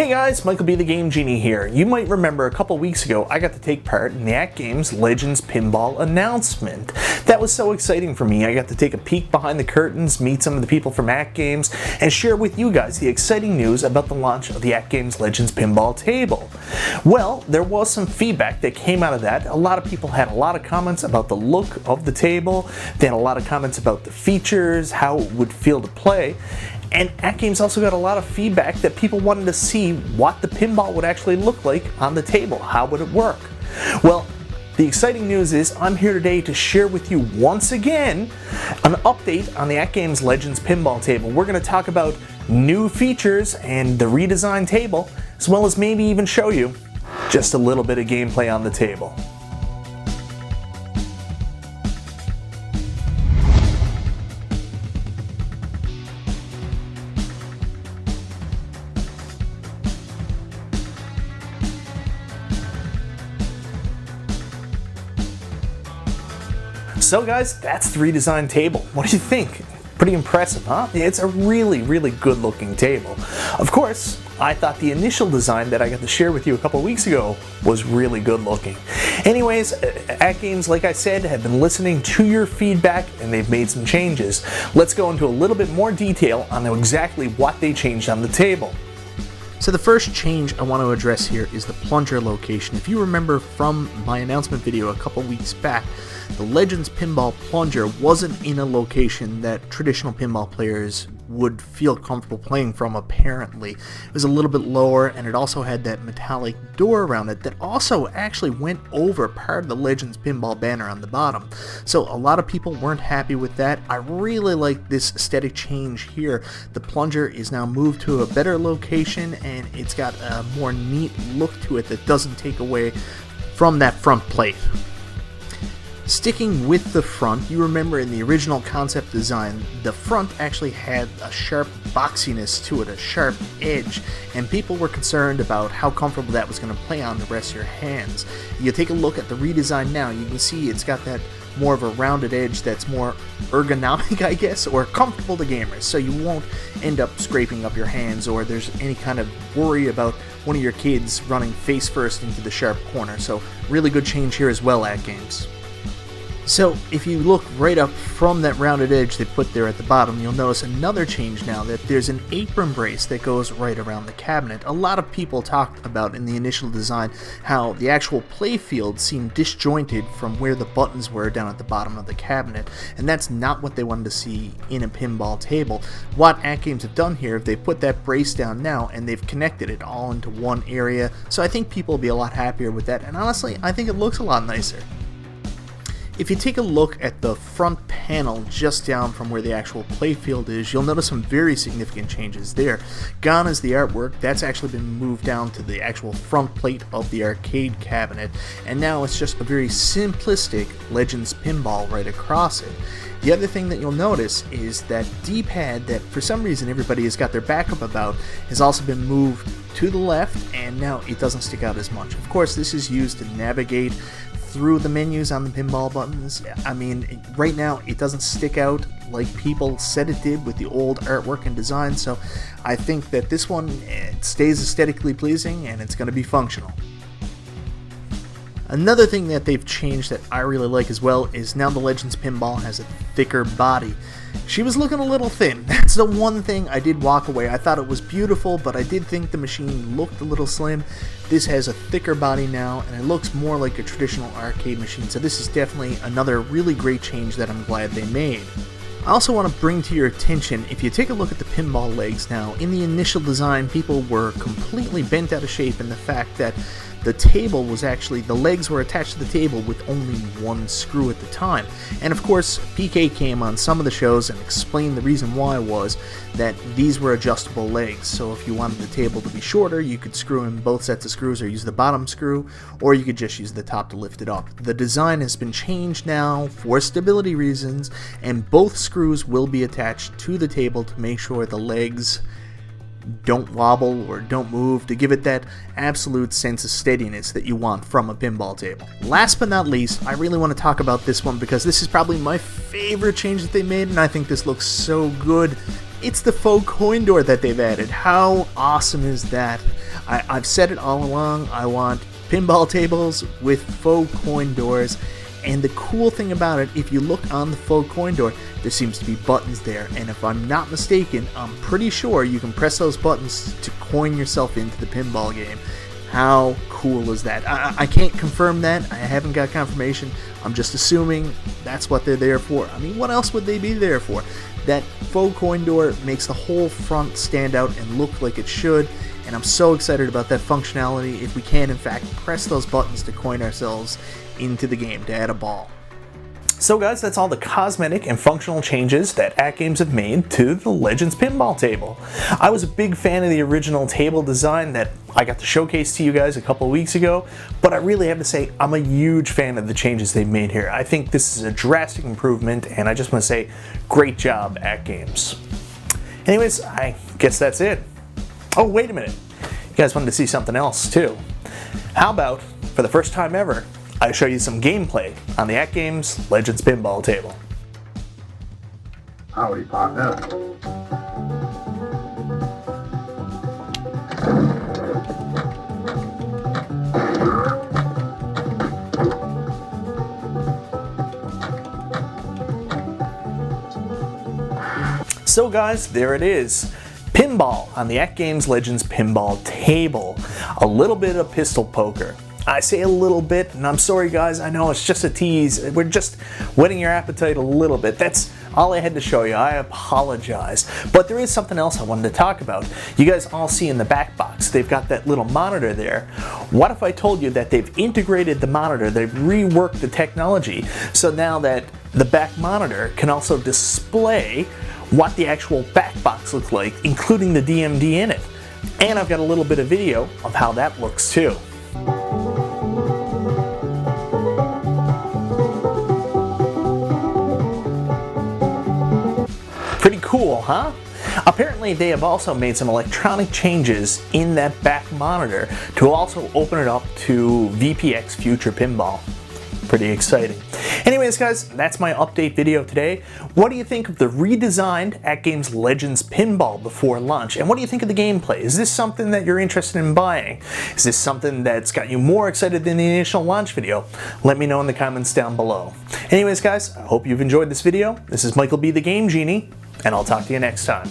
Hey guys, MichaelBtheGameGenie here. You might remember a couple weeks ago I got to take part in the AtGames Legends Pinball announcement. That was so exciting for me. I got to take a peek behind the curtains, meet some of the people from AtGames, and share with you guys the exciting news about the launch of the AtGames Legends Pinball table. Well, there was some feedback that came out of that. A lot of people had a lot of comments about the look of the table. They had a lot of comments about the features, how it would feel to play. And AtGames also got a lot of feedback that people wanted to see what the pinball would actually look like on the table. How would it work? Well, the exciting news is I'm here today to share with you once again an update on the AtGames Legends Pinball table. We're going to talk about new features and the redesigned table, as well as maybe even show you just a little bit of gameplay on the table. So guys, that's the redesigned table. What do you think? Pretty impressive, huh? It's a really good looking table. Of course, I thought the initial design that I got to share with you a couple weeks ago was really good looking. Anyways, AtGames, like I said, have been listening to your feedback and they've made some changes. Let's go into a little bit more detail on exactly what they changed on the table. So the first change I want to address here is the plunger location. If you remember from my announcement video a couple weeks back, the Legends Pinball plunger wasn't in a location that traditional pinball players would feel comfortable playing from, apparently. It was a little bit lower, and it also had that metallic door around it that also actually went over part of the Legends Pinball banner on the bottom. So a lot of people weren't happy with that. I really like this aesthetic change here. The plunger is now moved to a better location, and it's got a more neat look to it that doesn't take away from that front plate. Sticking with the front, you remember in the original concept design, the front actually had a sharp boxiness to it, a sharp edge, and people were concerned about how comfortable that was going to play on the rest of your hands. You take a look at the redesign now, you can see it's got that more of a rounded edge that's more ergonomic, I guess, or comfortable to gamers, so you won't end up scraping up your hands or there's any kind of worry about one of your kids running face first into the sharp corner. So really good change here as well, AtGames. So if you look right up from that rounded edge they put there at the bottom, you'll notice another change now, that there's an apron brace that goes right around the cabinet. A lot of people talked about in the initial design how the actual play field seemed disjointed from where the buttons were down at the bottom of the cabinet, and that's not what they wanted to see in a pinball table. What AtGames have done here, they've put that brace down now and they've connected it all into one area, so I think people will be a lot happier with that, and honestly I think it looks a lot nicer. If you take a look at the front panel just down from where the actual playfield is, you'll notice some very significant changes there. Gone is the artwork. That's actually been moved down to the actual front plate of the arcade cabinet, and now it's just a very simplistic Legends Pinball right across it. The other thing that you'll notice is that D-pad that for some reason everybody has got their backup about has also been moved to the left, and now it doesn't stick out as much. Of course, this is used to navigate through the menus on the pinball buttons. I mean, right now it doesn't stick out like people said it did with the old artwork and design, so I think that this one stays aesthetically pleasing and it's going to be functional. Another thing that they've changed that I really like as well is now the Legends Pinball has a thicker body. She was looking a little thin. That's the one thing I did walk away. I thought it was beautiful, but I did think the machine looked a little slim. This has a thicker body now, and it looks more like a traditional arcade machine, so this is definitely another really great change that I'm glad they made. I also want to bring to your attention, if you take a look at the pinball legs now, in the initial design people were completely bent out of shape in the fact that the table was actually, the legs were attached to the table with only one screw at the time. And of course, PK came on some of the shows and explained the reason why was that these were adjustable legs. So if you wanted the table to be shorter, you could screw in both sets of screws or use the bottom screw, or you could just use the top to lift it up. The design has been changed now for stability reasons, and both screws will be attached to the table to make sure the legs don't wobble or don't move, to give it that absolute sense of steadiness that you want from a pinball table. Last but not least, I really want to talk about this one because this is probably my favorite change that they made, and I think this looks so good. It's the faux coin door that they've added. How awesome is that? I've said it all along, I want pinball tables with faux coin doors. And the cool thing about it, if you look on the faux coin door, there seems to be buttons there. And if I'm not mistaken, I'm pretty sure you can press those buttons to coin yourself into the pinball game. How cool is that? I can't confirm that. I haven't got confirmation. I'm just assuming that's what they're there for. I mean, what else would they be there for? That faux coin door makes the whole front stand out and look like it should. And I'm so excited about that functionality if we can, in fact, press those buttons to coin ourselves into the game, to add a ball. So guys, that's all the cosmetic and functional changes that AtGames have made to the Legends Pinball table. I was a big fan of the original table design that I got to showcase to you guys a couple of weeks ago, but I really have to say I'm a huge fan of the changes they've made here. I think this is a drastic improvement, and I just want to say great job, AtGames. Anyways, I guess that's it. Oh, wait a minute. You guys wanted to see something else too. How about, for the first time ever, I show you some gameplay on the AtGames Legends Pinball table. Howdy, partner. So guys, there it is. Pinball on the AtGames Legends Pinball table. A little bit of pistol poker. I say a little bit, and I'm sorry guys, I know it's just a tease. We're just whetting your appetite a little bit. That's all I had to show you. I apologize. But there is something else I wanted to talk about. You guys all see in the back box, they've got that little monitor there. What if I told you that they've integrated the monitor, they've reworked the technology, so now that the back monitor can also display what the actual back box looks like, including the DMD in it. And I've got a little bit of video of how that looks too. Pretty cool, huh? Apparently they have also made some electronic changes in that back monitor to also open it up to VPX Future Pinball. Pretty exciting. Anyways guys, that's my update video today. What do you think of the redesigned AtGames Legends Pinball before launch? And what do you think of the gameplay? Is this something that you're interested in buying? Is this something that's got you more excited than the initial launch video? Let me know in the comments down below. Anyways guys, I hope you've enjoyed this video. This is MichaelBtheGameGenie, and I'll talk to you next time.